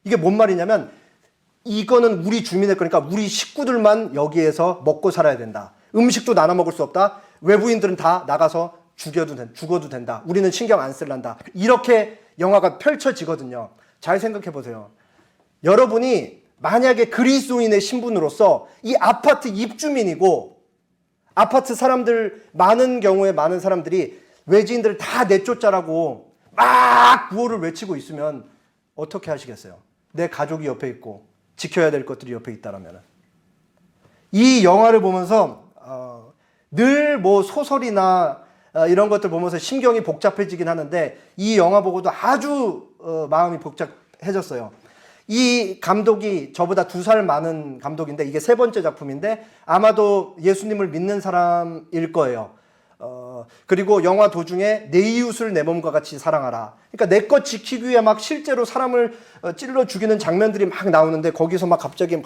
이게 뭔 말이냐면 이거는 우리 주민의 거니까 우리 식구들만 여기에서 먹고 살아야 된다. 음식도 나눠 먹을 수 없다. 외부인들은 다 나가서 죽어도 된다. 우리는 신경 안 쓸란다. 이렇게 영화가 펼쳐지거든요. 잘 생각해 보세요. 여러분이 만약에 그리스도인의 신분으로서 이 아파트 입주민이고 아파트 사람들 많은 경우에 많은 사람들이 외지인들을 다 내쫓자라고 막 구호를 외치고 있으면 어떻게 하시겠어요? 내 가족이 옆에 있고 지켜야 될 것들이 옆에 있다라면 이 영화를 보면서 늘 뭐 소설이나 이런 것들 보면서 신경이 복잡해지긴 하는데 이 영화 보고도 아주 마음이 복잡해졌어요. 이 감독이 저보다 2살 많은 감독인데 이게 3번째 작품인데 아마도 예수님을 믿는 사람일 거예요. 그리고 영화 도중에 내 이웃을 내 몸과 같이 사랑하라. 그러니까 내 것 지키기 위해 막 실제로 사람을 찔러 죽이는 장면들이 막 나오는데 거기서 막 갑자기 막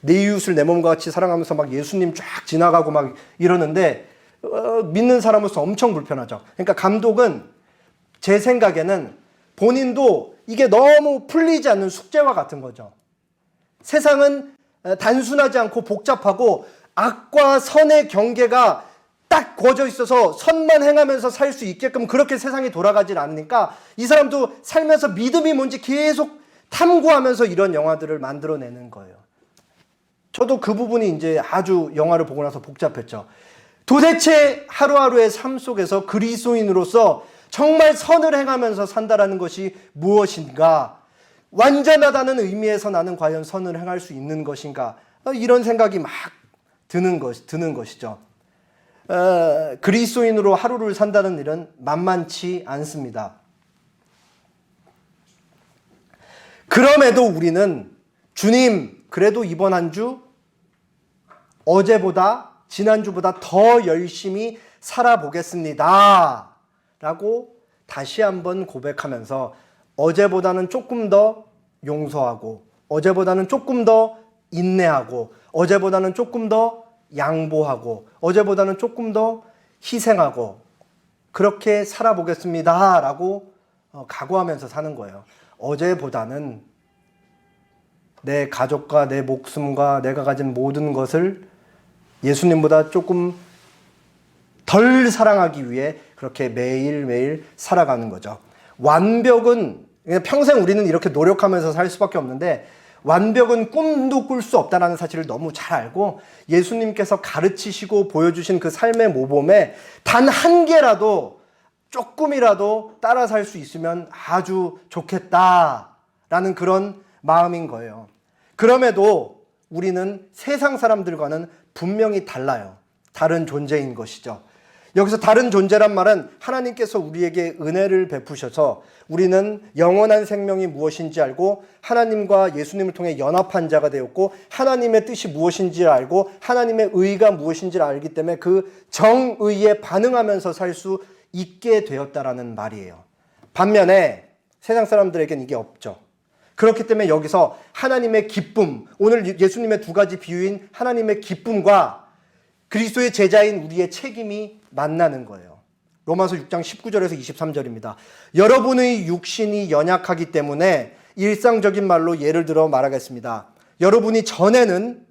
내 이웃을 내 몸과 같이 사랑하면서 막 예수님 쫙 지나가고 막 이러는데 믿는 사람으로서 엄청 불편하죠. 그러니까 감독은 제 생각에는 본인도 이게 너무 풀리지 않는 숙제와 같은 거죠. 세상은 단순하지 않고 복잡하고 악과 선의 경계가 딱 그어져 있어서 선만 행하면서 살 수 있게끔 그렇게 세상이 돌아가질 않으니까 이 사람도 살면서 믿음이 뭔지 계속 탐구하면서 이런 영화들을 만들어내는 거예요. 저도 그 부분이 이제 아주 영화를 보고 나서 복잡했죠. 도대체 하루하루의 삶 속에서 그리스도인으로서 정말 선을 행하면서 산다라는 것이 무엇인가? 완전하다는 의미에서 나는 과연 선을 행할 수 있는 것인가? 이런 생각이 막 드는 것이죠. 그리스도인으로 하루를 산다는 일은 만만치 않습니다. 그럼에도 우리는 주님, 그래도 이번 한 주 어제보다 지난주보다 더 열심히 살아보겠습니다. 라고 다시 한번 고백하면서 어제보다는 조금 더 용서하고 어제보다는 조금 더 인내하고 어제보다는 조금 더 양보하고 어제보다는 조금 더 희생하고 그렇게 살아보겠습니다. 라고 각오하면서 사는 거예요. 어제보다는 내 가족과 내 목숨과 내가 가진 모든 것을 예수님보다 조금 덜 사랑하기 위해 그렇게 매일매일 살아가는 거죠. 완벽은 평생 우리는 이렇게 노력하면서 살 수밖에 없는데 완벽은 꿈도 꿀 수 없다는 사실을 너무 잘 알고 예수님께서 가르치시고 보여주신 그 삶의 모범에 단 한 개라도 조금이라도 따라 살 수 있으면 아주 좋겠다라는 그런 마음인 거예요. 그럼에도 우리는 세상 사람들과는 분명히 달라요. 다른 존재인 것이죠. 여기서 다른 존재란 말은 하나님께서 우리에게 은혜를 베푸셔서 우리는 영원한 생명이 무엇인지 알고 하나님과 예수님을 통해 연합한 자가 되었고 하나님의 뜻이 무엇인지를 알고 하나님의 의가 무엇인지를 알기 때문에 그 정의에 반응하면서 살 수 있게 되었다라는 말이에요. 반면에 세상 사람들에게는 이게 없죠. 그렇기 때문에 여기서 하나님의 기쁨, 오늘 예수님의 2가지 비유인 하나님의 기쁨과 그리스도의 제자인 우리의 책임이 만나는 거예요. 로마서 6장 19절에서 23절입니다. 여러분의 육신이 연약하기 때문에 일상적인 말로 예를 들어 말하겠습니다. 여러분이 전에는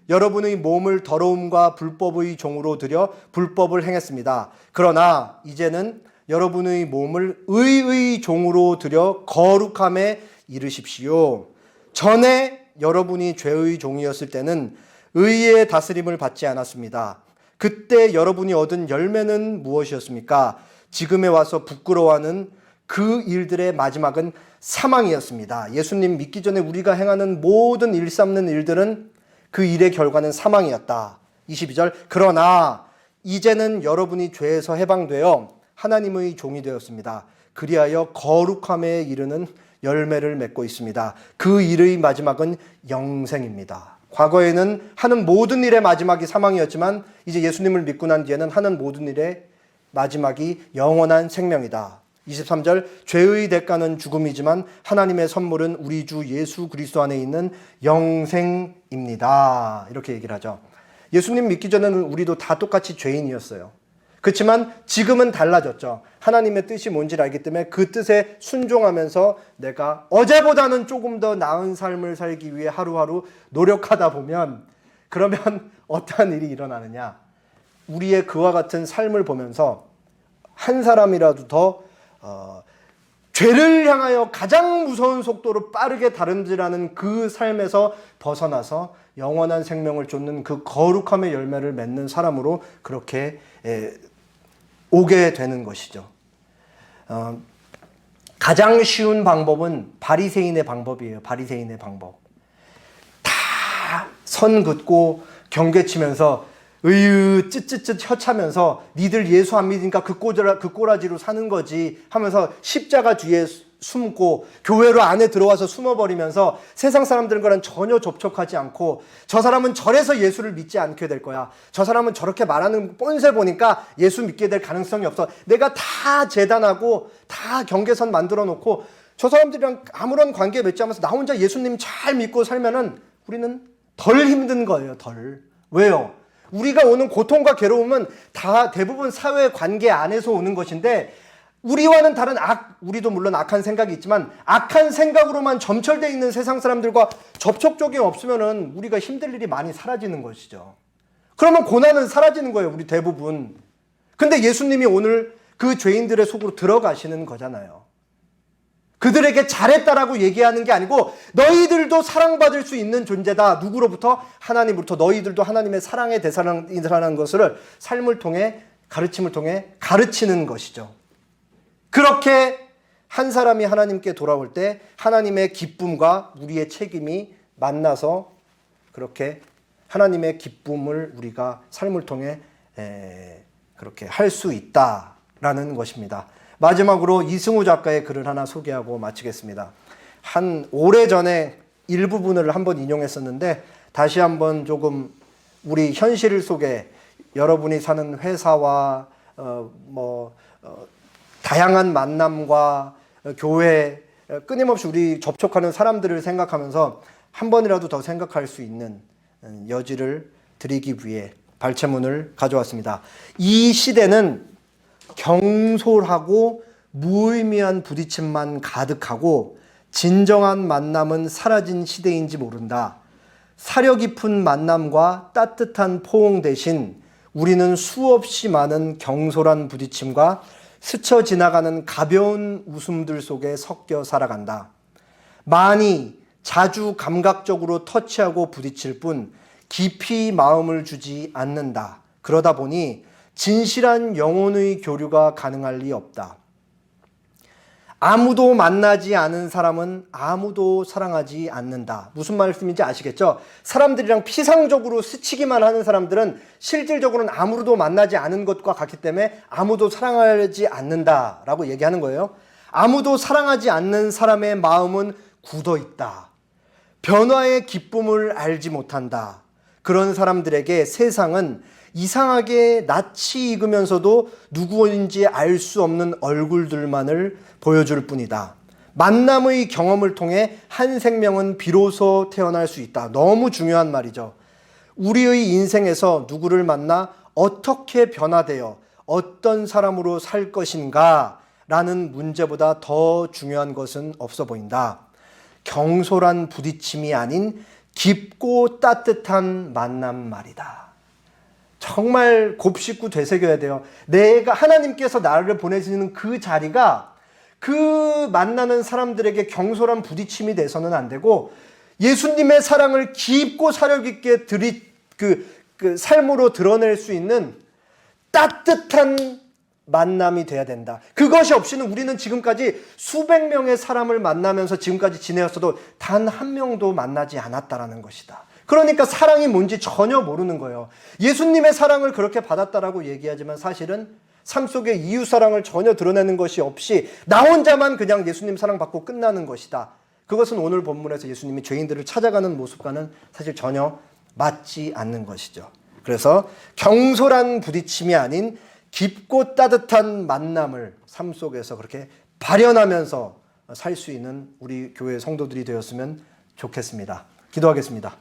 여러분의 몸을 더러움과 불법의 종으로 들여 불법을 행했습니다. 그러나 이제는 여러분의 몸을 의의 종으로 들여 거룩함에 이르십시오. 전에 여러분이 죄의 종이었을 때는 의의 다스림을 받지 않았습니다. 그때 여러분이 얻은 열매는 무엇이었습니까? 지금에 와서 부끄러워하는 그 일들의 마지막은 사망이었습니다. 예수님 믿기 전에 우리가 행하는 모든 일삼는 일들은 그 일의 결과는 사망이었다. 22절, 그러나 이제는 여러분이 죄에서 해방되어 하나님의 종이 되었습니다. 그리하여 거룩함에 이르는 열매를 맺고 있습니다. 그 일의 마지막은 영생입니다. 과거에는 하는 모든 일의 마지막이 사망이었지만 이제 예수님을 믿고 난 뒤에는 하는 모든 일의 마지막이 영원한 생명이다. 23절, 죄의 대가는 죽음이지만 하나님의 선물은 우리 주 예수 그리스도 안에 있는 영생입니다. 이렇게 얘기를 하죠. 예수님 믿기 전에는 우리도 다 똑같이 죄인이었어요. 그렇지만 지금은 달라졌죠. 하나님의 뜻이 뭔지를 알기 때문에 그 뜻에 순종하면서 내가 어제보다는 조금 더 나은 삶을 살기 위해 하루하루 노력하다 보면, 그러면 어떠한 일이 일어나느냐? 우리의 그와 같은 삶을 보면서 한 사람이라도 더 죄를 향하여 가장 무서운 속도로 빠르게 다름질하는 그 삶에서 벗어나서 영원한 생명을 쫓는 그 거룩함의 열매를 맺는 사람으로 그렇게 오게 되는 것이죠. 가장 쉬운 방법은 바리새인의 방법이에요. 바리새인의 방법. 다 선 긋고 경계치면서 으유 쯧쯧쯧 혀차면서 니들 예수 안 믿으니까 그 꼬라지로 사는 거지 하면서 십자가 뒤에 숨고 교회로 안에 들어와서 숨어버리면서 세상 사람들과는 전혀 접촉하지 않고, 저 사람은 저래서 예수를 믿지 않게 될 거야, 저 사람은 저렇게 말하는 뻔세 보니까 예수 믿게 될 가능성이 없어, 내가 다 재단하고 다 경계선 만들어 놓고 저 사람들이랑 아무런 관계 맺지 않으면서 나 혼자 예수님 잘 믿고 살면은 우리는 덜 힘든 거예요. 덜. 왜요? 우리가 오는 고통과 괴로움은 다 대부분 사회 관계 안에서 오는 것인데, 우리와는 다른 우리도 물론 악한 생각이 있지만 악한 생각으로만 점철되어 있는 세상 사람들과 접촉적이 없으면은 우리가 힘들 일이 많이 사라지는 것이죠. 그러면 고난은 사라지는 거예요, 우리 대부분. 근데 예수님이 오늘 그 죄인들의 속으로 들어가시는 거잖아요. 그들에게 잘했다라고 얘기하는 게 아니고 너희들도 사랑받을 수 있는 존재다. 누구로부터? 하나님으로부터. 너희들도 하나님의 사랑의 대상이라는 것을 삶을 통해, 가르침을 통해 가르치는 것이죠. 그렇게 한 사람이 하나님께 돌아올 때 하나님의 기쁨과 우리의 책임이 만나서 그렇게 하나님의 기쁨을 우리가 삶을 통해 그렇게 할 수 있다라는 것입니다. 마지막으로 이승우 작가의 글을 하나 소개하고 마치겠습니다. 한 오래전에 일부분을 한번 인용했었는데 다시 한번 조금 우리 현실 속에 여러분이 사는 회사와 다양한 만남과 교회, 끊임없이 우리 접촉하는 사람들을 생각하면서 한 번이라도 더 생각할 수 있는 여지를 드리기 위해 발췌문을 가져왔습니다. 이 시대는 경솔하고 무의미한 부딪힘만 가득하고 진정한 만남은 사라진 시대인지 모른다. 사려 깊은 만남과 따뜻한 포옹 대신 우리는 수없이 많은 경솔한 부딪힘과 스쳐 지나가는 가벼운 웃음들 속에 섞여 살아간다. 많이 자주 감각적으로 터치하고 부딪힐 뿐 깊이 마음을 주지 않는다. 그러다 보니 진실한 영혼의 교류가 가능할 리 없다. 아무도 만나지 않은 사람은 아무도 사랑하지 않는다. 무슨 말씀인지 아시겠죠? 사람들이랑 피상적으로 스치기만 하는 사람들은 실질적으로는 아무도 만나지 않은 것과 같기 때문에 아무도 사랑하지 않는다라고 얘기하는 거예요. 아무도 사랑하지 않는 사람의 마음은 굳어 있다. 변화의 기쁨을 알지 못한다. 그런 사람들에게 세상은 이상하게 낯이 익으면서도 누구인지 알 수 없는 얼굴들만을 보여줄 뿐이다. 만남의 경험을 통해 한 생명은 비로소 태어날 수 있다. 너무 중요한 말이죠. 우리의 인생에서 누구를 만나 어떻게 변화되어 어떤 사람으로 살 것인가 라는 문제보다 더 중요한 것은 없어 보인다. 경솔한 부딪힘이 아닌 깊고 따뜻한 만남 말이다. 정말 곱씹고 되새겨야 돼요. 내가 하나님께서 나를 보내시는 그 자리가 그 만나는 사람들에게 경솔한 부딪힘이 돼서는 안 되고 예수님의 사랑을 깊고 사력 있게 그 삶으로 드러낼 수 있는 따뜻한 만남이 돼야 된다. 그것이 없이는 우리는 지금까지 수백 명의 사람을 만나면서 지금까지 지내었어도 단 한 명도 만나지 않았다라는 것이다. 그러니까 사랑이 뭔지 전혀 모르는 거예요. 예수님의 사랑을 그렇게 받았다라고 얘기하지만 사실은 삶 속에 이웃 사랑을 전혀 드러내는 것이 없이 나 혼자만 그냥 예수님 사랑 받고 끝나는 것이다. 그것은 오늘 본문에서 예수님이 죄인들을 찾아가는 모습과는 사실 전혀 맞지 않는 것이죠. 그래서 경솔한 부딪힘이 아닌 깊고 따뜻한 만남을 삶 속에서 그렇게 발현하면서 살 수 있는 우리 교회 성도들이 되었으면 좋겠습니다. 기도하겠습니다.